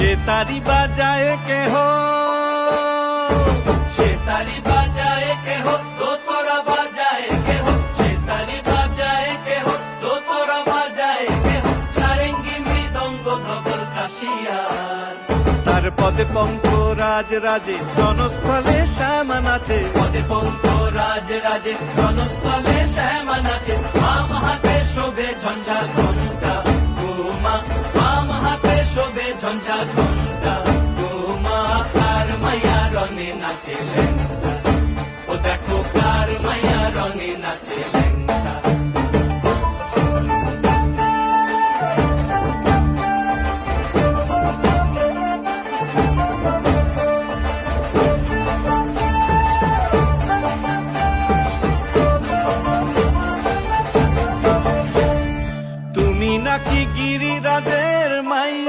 সে তারি বাজায় কেহ, সে তারি বাজায় কেহ, দোতরা বাজায় কেহ, সে তারি বাজায় কেহ, দোতরা বাজায় কেহ, সারেঙ্গি মৃদঙ্গ ধবল কাশিয়ার। তার পদে পঙ্ক রাজ রাজে, জনস্থলে শ্যামা নাচে। পদে পঙ্ক রাজ রাজে, জনস্থলে শ্যামা নাচে। বাম হাতে শোভে ঝঞ্ঝা ঘণ্টা গোমা, বাম হাতে শোভে ঝঞ্ঝা ঘণ্টা গোমা। আর মায়া রনে নাচে লেঙ্গা।